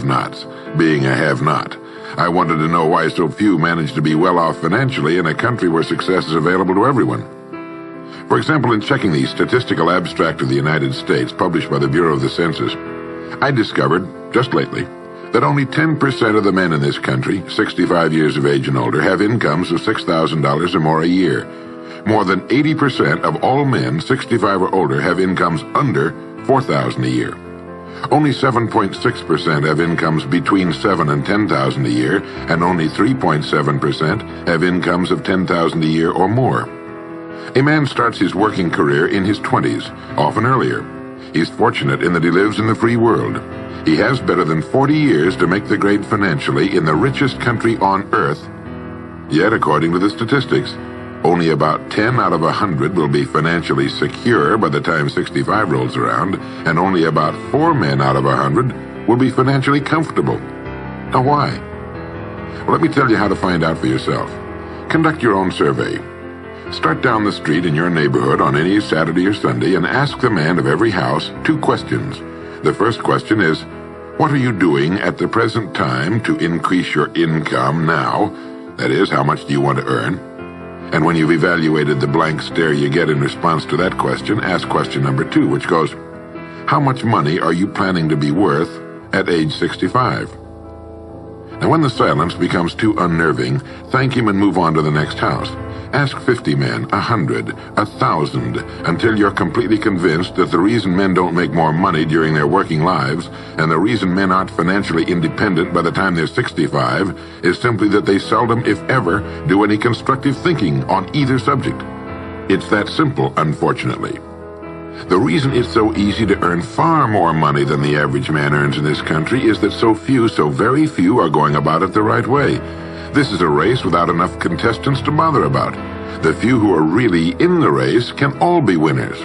have-nots, being a have-not. I wanted to know why so few manage to be well off financially in a country where success is available to everyone. For example, in checking the Statistical Abstract of the United States, published by the Bureau of the Census, I discovered, just lately, that only 10% of the men in this country, 65 years of age and older, have incomes of $6,000 or more a year. More than 80% of all men 65 or older have incomes under $4,000 a year. Only 7.6% have incomes between $7,000 and $10,000 a year, and only 3.7% have incomes of $10,000 a year or more. A man starts his working career in his 20s, often earlier. He's fortunate in that he lives in the free world. He has better than 40 years to make the grade financially in the richest country on earth. Yet, according to the statistics, only about 10 out of 100 will be financially secure by the time 65 rolls around, and only about 4 men out of 100 will be financially comfortable. Now why? Well, let me tell you how to find out for yourself. Conduct your own survey. Start down the street in your neighborhood on any Saturday or Sunday and ask the man of every house 2 questions. The first question is, what are you doing at the present time to increase your income now? That is, how much do you want to earn? And when you've evaluated the blank stare you get in response to that question, ask question number 2, which goes, how much money are you planning to be worth at age 65? Now, when the silence becomes too unnerving, thank him and move on to the next house. Ask 50 men, 100, 1,000, until you're completely convinced that the reason men don't make more money during their working lives, and the reason men aren't financially independent by the time they're 65, is simply that they seldom, if ever, do any constructive thinking on either subject. It's that simple, unfortunately. The reason it's so easy to earn far more money than the average man earns in this country is that so very few are going about it the right way. This is a race without enough contestants to bother about. The few who are really in the race can all be winners.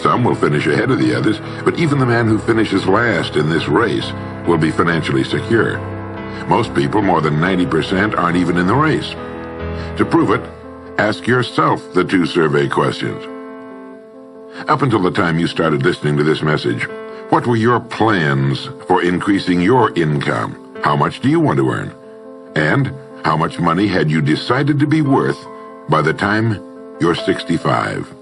Some will finish ahead of the others, but even the man who finishes last in this race will be financially secure. Most people, more than 90%, aren't even in the race. To prove it, ask yourself the 2 survey questions. Up until the time you started listening to this message, what were your plans for increasing your income? How much do you want to earn? And how much money had you decided to be worth by the time you're 65?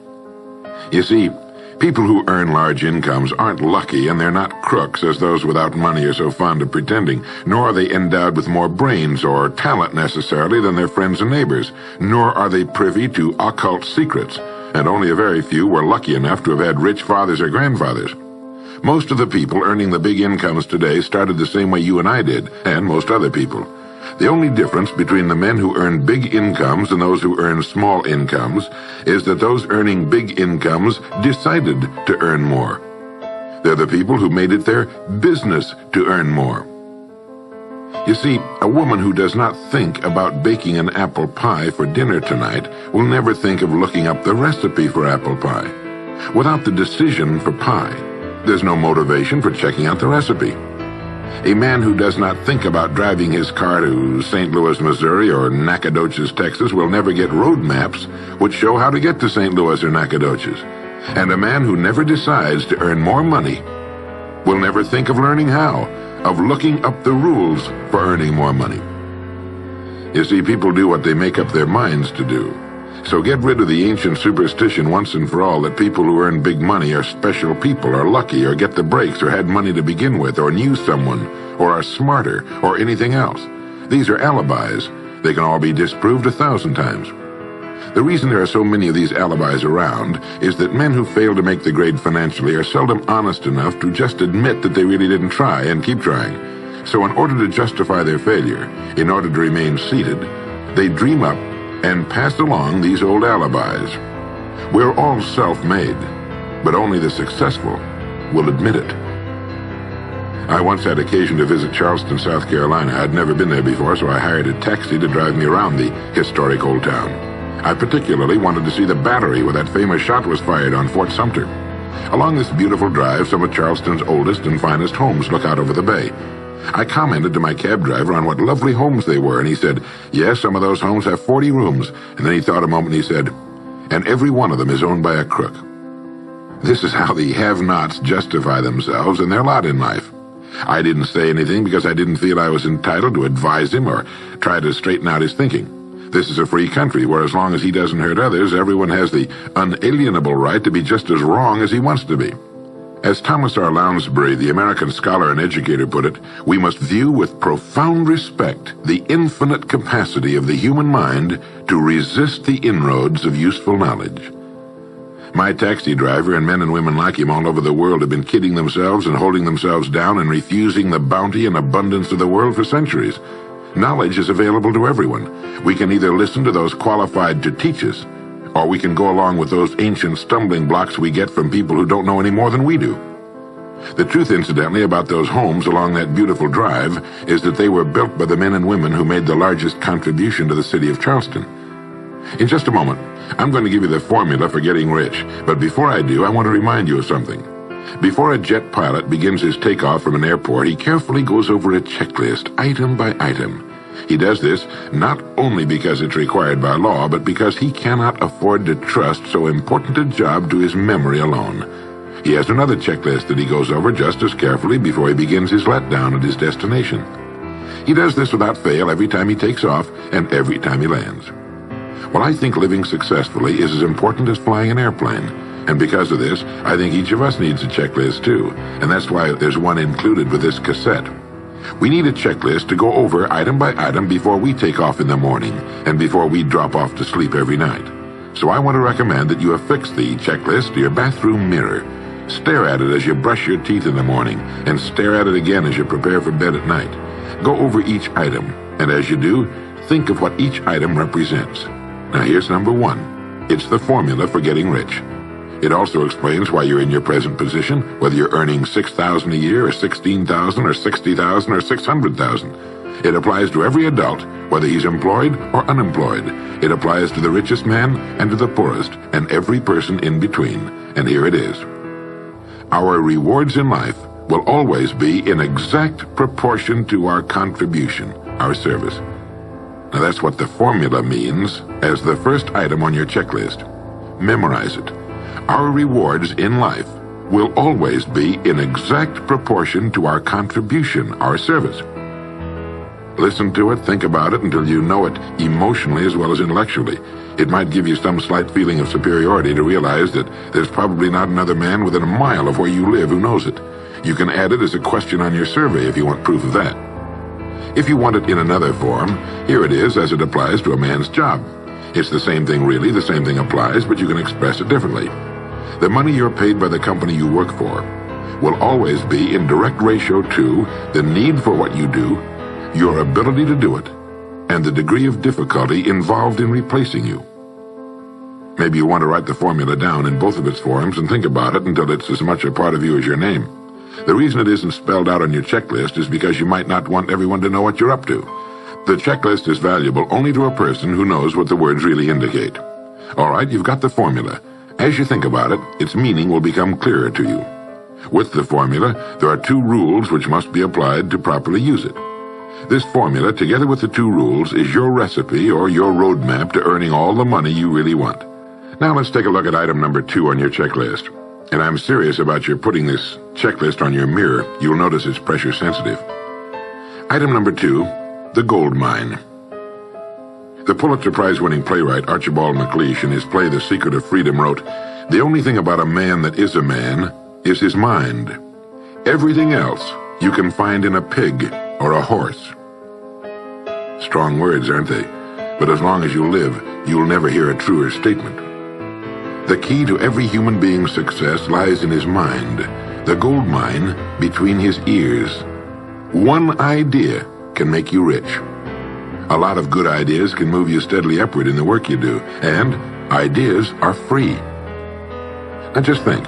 You see, people who earn large incomes aren't lucky, and they're not crooks as those without money are so fond of pretending, nor are they endowed with more brains or talent necessarily than their friends and neighbors, nor are they privy to occult secrets, and only a very few were lucky enough to have had rich fathers or grandfathers. Most of the people earning the big incomes today started the same way you and I did, and most other people. The only difference between the men who earn big incomes and those who earn small incomes is that those earning big incomes decided to earn more. They're the people who made it their business to earn more. You see, a woman who does not think about baking an apple pie for dinner tonight will never think of looking up the recipe for apple pie. Without the decision for pie, there's no motivation for checking out the recipe. A man who does not think about driving his car to St. Louis, Missouri or Nacogdoches, Texas will never get road maps which show how to get to St. Louis or Nacogdoches. And a man who never decides to earn more money will never think of learning how, of looking up the rules for earning more money. You see, people do what they make up their minds to do. So get rid of the ancient superstition once and for all that people who earn big money are special people, or lucky, or get the breaks, or had money to begin with, or knew someone, or are smarter, or anything else. These are alibis. They can all be disproved 1,000 times. The reason there are so many of these alibis around is that men who fail to make the grade financially are seldom honest enough to just admit that they really didn't try and keep trying. So in order to justify their failure, in order to remain seated, they dream up and pass along these old alibis. We're all self-made, but only the successful will admit it. I once had occasion to visit Charleston, South Carolina. I'd never been there before, so I hired a taxi to drive me around the historic old town. I particularly wanted to see the battery where that famous shot was fired on Fort Sumter. Along this beautiful drive, some of Charleston's oldest and finest homes look out over the bay. I commented to my cab driver on what lovely homes they were, and he said, yes, some of those homes have 40 rooms. And then he thought a moment and he said, and every one of them is owned by a crook. This is how the have-nots justify themselves and their lot in life. I didn't say anything because I didn't feel I was entitled to advise him or try to straighten out his thinking. This is a free country where as long as he doesn't hurt others, everyone has the unalienable right to be just as wrong as he wants to be. As Thomas R. Lounsbury, the American scholar and educator, put it, we must view with profound respect the infinite capacity of the human mind to resist the inroads of useful knowledge. My taxi driver and men and women like him all over the world have been kidding themselves and holding themselves down and refusing the bounty and abundance of the world for centuries. Knowledge is available to everyone. We can either listen to those qualified to teach us, or we can go along with those ancient stumbling blocks we get from people who don't know any more than we do. The truth, incidentally, about those homes along that beautiful drive is that they were built by the men and women who made the largest contribution to the city of Charleston. In just a moment, I'm going to give you the formula for getting rich, but before I do, I want to remind you of something. Before a jet pilot begins his takeoff from an airport, he carefully goes over a checklist, item by item. He does this not only because it's required by law, but because he cannot afford to trust so important a job to his memory alone. He has another checklist that he goes over just as carefully before he begins his letdown at his destination. He does this without fail every time he takes off and every time he lands. Well, I think living successfully is as important as flying an airplane. And because of this, I think each of us needs a checklist too. And that's why there's one included with this cassette. We need a checklist to go over item by item before we take off in the morning and before we drop off to sleep every night. So I want to recommend that you affix the checklist to your bathroom mirror. Stare at it as you brush your teeth in the morning and stare at it again as you prepare for bed at night. Go over each item, and as you do, think of what each item represents. Now here's number one. It's the formula for getting rich. It also explains why you're in your present position, whether you're earning $6,000 a year or $16,000 or $60,000 or $600,000. It applies to every adult, whether he's employed or unemployed. It applies to the richest man and to the poorest, and every person in between. And here it is. Our rewards in life will always be in exact proportion to our contribution, our service. Now that's what the formula means as the first item on your checklist. Memorize it. Our rewards in life will always be in exact proportion to our contribution, our service. Listen to it, think about it until you know it emotionally as well as intellectually. It might give you some slight feeling of superiority to realize that there's probably not another man within a mile of where you live who knows it. You can add it as a question on your survey if you want proof of that. If you want it in another form, here it is as it applies to a man's job. It's the same thing really, the same thing applies, but you can express it differently. The money you're paid by the company you work for will always be in direct ratio to the need for what you do, your ability to do it, and the degree of difficulty involved in replacing you. Maybe you want to write the formula down in both of its forms and think about it until it's as much a part of you as your name. The reason it isn't spelled out on your checklist is because you might not want everyone to know what you're up to. The checklist is valuable only to a person who knows what the words really indicate. All right, you've got the formula. As you think about it, its meaning will become clearer to you. With the formula, there are two rules which must be applied to properly use it. This formula, together with the two rules, is your recipe or your roadmap to earning all the money you really want. Now let's take a look at item number 2 on your checklist. And I'm serious about your putting this checklist on your mirror. You'll notice it's pressure sensitive. Item number 2, the gold mine. The Pulitzer Prize-winning playwright Archibald MacLeish, in his play The Secret of Freedom, wrote, "The only thing about a man that is a man is his mind. Everything else you can find in a pig or a horse." Strong words, aren't they? But as long as you live, you'll never hear a truer statement. The key to every human being's success lies in his mind, the gold mine between his ears. One idea can make you rich. A lot of good ideas can move you steadily upward in the work you do, and ideas are free. Now just think,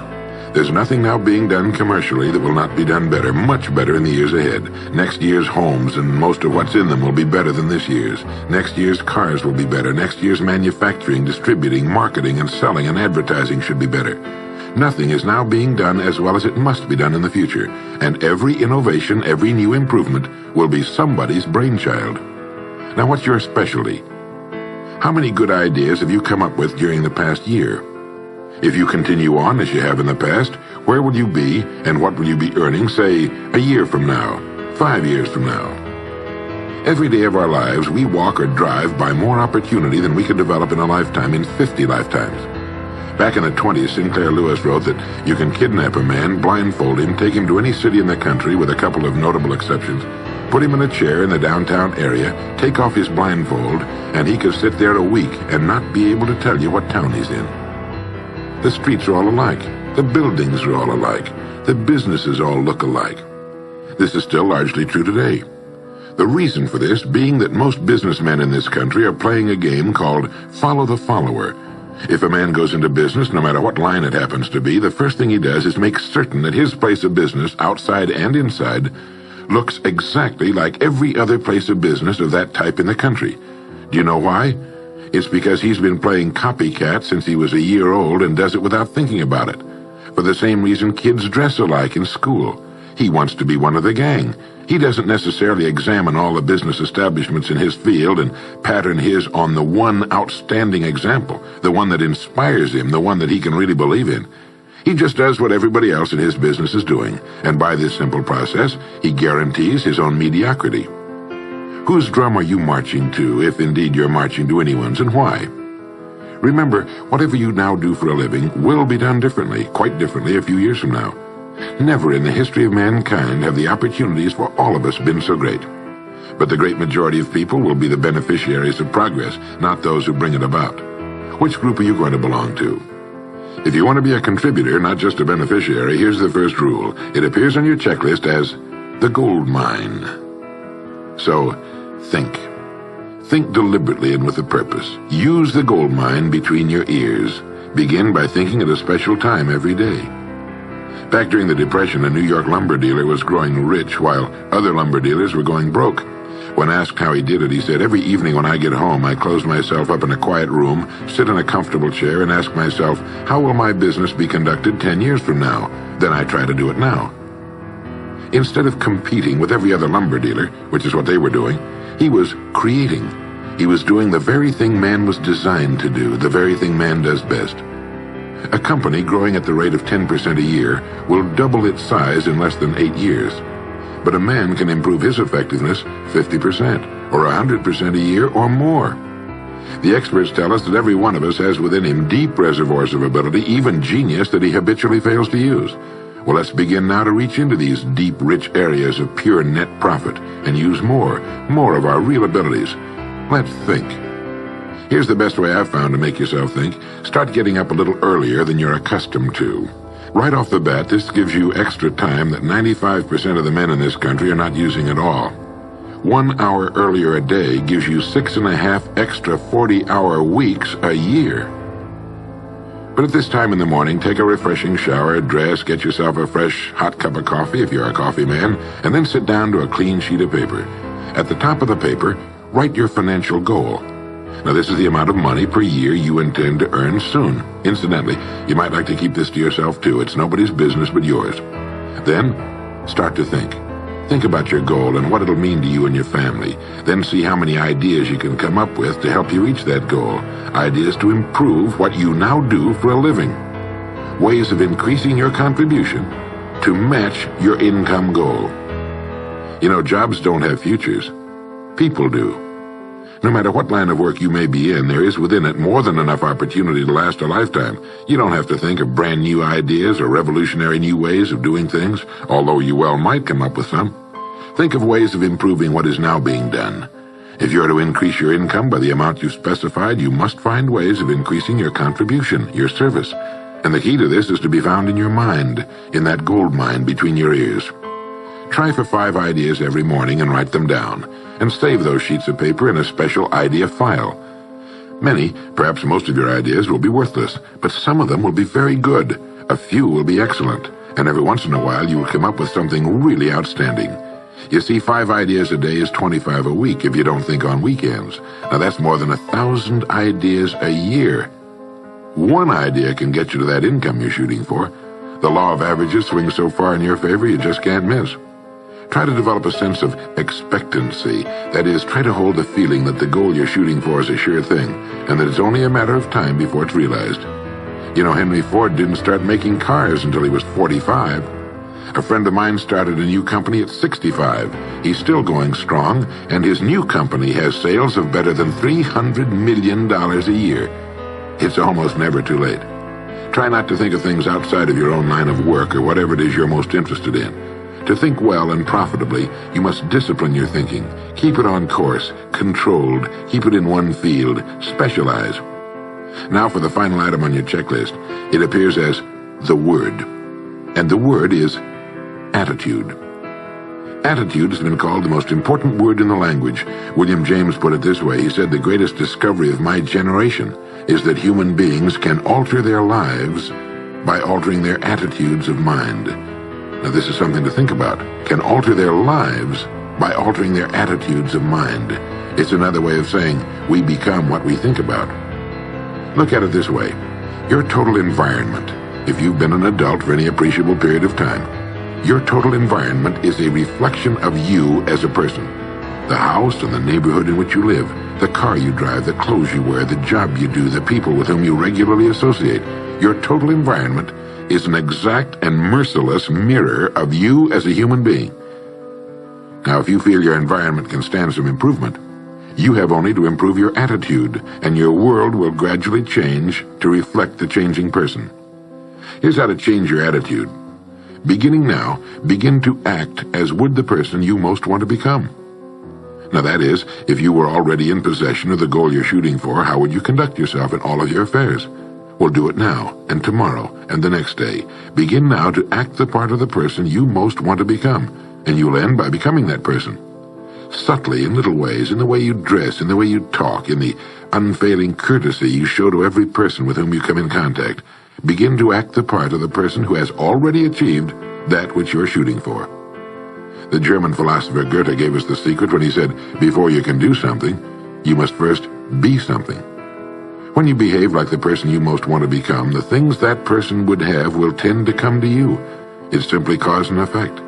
there's nothing now being done commercially that will not be done better, much better in the years ahead. Next year's homes and most of what's in them will be better than this year's. Next year's cars will be better. Next year's manufacturing, distributing, marketing, and selling and advertising should be better. Nothing is now being done as well as it must be done in the future, and every innovation, every new improvement will be somebody's brainchild. Now what's your specialty? How many good ideas have you come up with during the past year? If you continue on as you have in the past, where will you be and what will you be earning, say, a year from now, 5 years from now? Every day of our lives, we walk or drive by more opportunity than we could develop in a lifetime in 50 lifetimes. Back in the 20s, Sinclair Lewis wrote that you can kidnap a man, blindfold him, take him to any city in the country with a couple of notable exceptions, put him in a chair in the downtown area, take off his blindfold, and he could sit there a week and not be able to tell you what town he's in. The streets are all alike. The buildings are all alike. The businesses all look alike. This is still largely true today. The reason for this being that most businessmen in this country are playing a game called follow the follower. If a man goes into business, no matter what line it happens to be, the first thing he does is make certain that his place of business, outside and inside, looks exactly like every other place of business of that type in the country. Do you know why? It's because he's been playing copycat since he was a year old and does it without thinking about it. For the same reason kids dress alike in school. He wants to be one of the gang. He doesn't necessarily examine all the business establishments in his field and pattern his on the one outstanding example, the one that inspires him, the one that he can really believe in. He just does what everybody else in his business is doing, and by this simple process, he guarantees his own mediocrity. Whose drum are you marching to, if indeed you're marching to anyone's, and why? Remember, whatever you now do for a living will be done differently, quite differently a few years from now. Never in the history of mankind have the opportunities for all of us been so great. But the great majority of people will be the beneficiaries of progress, not those who bring it about. Which group are you going to belong to? If you want to be a contributor, not just a beneficiary, here's the first rule. It appears on your checklist as the gold mine. So, think. Think deliberately and with a purpose. Use the gold mine between your ears. Begin by thinking at a special time every day. Back during the Depression, a New York lumber dealer was growing rich while other lumber dealers were going broke. When asked how he did it, he said, "Every evening when I get home, I close myself up in a quiet room, sit in a comfortable chair, and ask myself, how will my business be conducted 10 years from now? Then I try to do it now." Instead of competing with every other lumber dealer, which is what they were doing, he was creating. He was doing the very thing man was designed to do, the very thing man does best. A company growing at the rate of 10% a year will double its size in less than 8 years. But a man can improve his effectiveness 50% or 100% a year or more. The experts tell us that every one of us has within him deep reservoirs of ability, even genius, that he habitually fails to use. Well, let's begin now to reach into these deep, rich areas of pure net profit and use more of our real abilities. Let's think. Here's the best way I've found to make yourself think. Start getting up a little earlier than you're accustomed to. Right off the bat, this gives you extra time that 95% of the men in this country are not using at all. 1 hour earlier a day gives you 6.5 extra 40-hour weeks a year. But at this time in the morning, take a refreshing shower, dress, get yourself a fresh, hot cup of coffee if you're a coffee man, and then sit down to a clean sheet of paper. At the top of the paper, write your financial goal. Now, this is the amount of money per year you intend to earn soon. Incidentally, you might like to keep this to yourself, too. It's nobody's business but yours. Then, start to think. Think about your goal and what it'll mean to you and your family. Then see how many ideas you can come up with to help you reach that goal. Ideas to improve what you now do for a living. Ways of increasing your contribution to match your income goal. You know, jobs don't have futures. People do. No matter what line of work you may be in, there is within it more than enough opportunity to last a lifetime. You don't have to think of brand new ideas or revolutionary new ways of doing things, although you well might come up with some. Think of ways of improving what is now being done. If you are to increase your income by the amount you've specified, you must find ways of increasing your contribution, your service. And the key to this is to be found in your mind, in that gold mine between your ears. Try for 5 ideas every morning and write them down, and save those sheets of paper in a special idea file. Many, perhaps most of your ideas will be worthless, but some of them will be very good. A few will be excellent, and every once in a while you will come up with something really outstanding. You see, 5 ideas a day is 25 a week if you don't think on weekends. Now that's more than 1,000 ideas a year. One idea can get you to that income you're shooting for. The law of averages swings so far in your favor you just can't miss. Try to develop a sense of expectancy. That is, try to hold the feeling that the goal you're shooting for is a sure thing, and that it's only a matter of time before it's realized. You know, Henry Ford didn't start making cars until he was 45. A friend of mine started a new company at 65. He's still going strong, and his new company has sales of better than $300 million a year. It's almost never too late. Try not to think of things outside of your own line of work or whatever it is you're most interested in. To think well and profitably, you must discipline your thinking. Keep it on course, controlled, keep it in one field, specialize. Now for the final item on your checklist. It appears as the word. And the word is attitude. Attitude has been called the most important word in the language. William James put it this way. He said, "The greatest discovery of my generation is that human beings can alter their lives by altering their attitudes of mind." Now this is something to think about. Can alter their lives by altering their attitudes of mind. It's another way of saying we become what we think about. Look at it this way. Your total environment, if you've been an adult for any appreciable period of time, your total environment is a reflection of you as a person. The house and the neighborhood in which you live, the car you drive, the clothes you wear, the job you do, the people with whom you regularly associate. Your total environment is an exact and merciless mirror of you as a human being. Now, if you feel your environment can stand some improvement, you have only to improve your attitude, and your world will gradually change to reflect the changing person. Here's how to change your attitude. Beginning now, begin to act as would the person you most want to become. Now that is, if you were already in possession of the goal you're shooting for, how would you conduct yourself in all of your affairs? Well, do it now, and tomorrow, and the next day. Begin now to act the part of the person you most want to become, and you'll end by becoming that person. Subtly, in little ways, in the way you dress, in the way you talk, in the unfailing courtesy you show to every person with whom you come in contact, begin to act the part of the person who has already achieved that which you're shooting for. The German philosopher Goethe gave us the secret when he said, before you can do something, you must first be something. When you behave like the person you most want to become, the things that person would have will tend to come to you. It's simply cause and effect.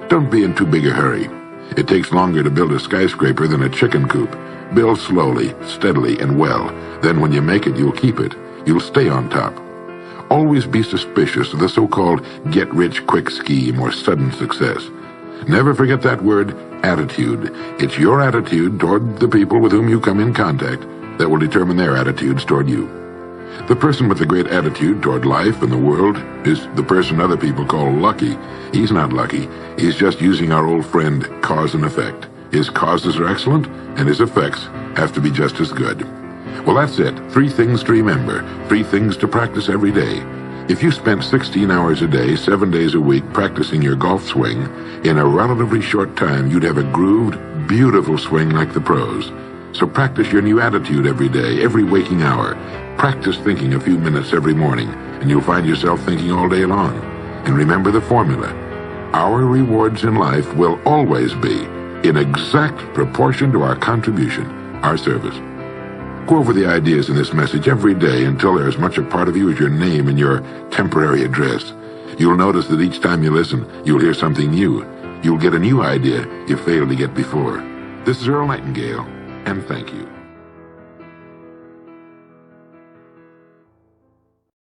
Don't be in too big a hurry. It takes longer to build a skyscraper than a chicken coop. Build slowly, steadily, and well. Then when you make it, you'll keep it. You'll stay on top. Always be suspicious of the so-called get-rich-quick scheme or sudden success. Never forget that word, attitude. It's your attitude toward the people with whom you come in contact that will determine their attitudes toward you. The person with the great attitude toward life and the world is the person other people call lucky. He's not lucky. He's just using our old friend, cause and effect. His causes are excellent, and his effects have to be just as good. Well, that's it. 3 things to remember. 3 things to practice every day. If you spent 16 hours a day, 7 days a week, practicing your golf swing, in a relatively short time, you'd have a grooved, beautiful swing like the pros. So practice your new attitude every day, every waking hour. Practice thinking a few minutes every morning, and you'll find yourself thinking all day long. And remember the formula. Our rewards in life will always be in exact proportion to our contribution, our service. Go over the ideas in this message every day until they're as much a part of you as your name and your temporary address. You'll notice that each time you listen, you'll hear something new. You'll get a new idea you failed to get before. This is Earl Nightingale, and thank you.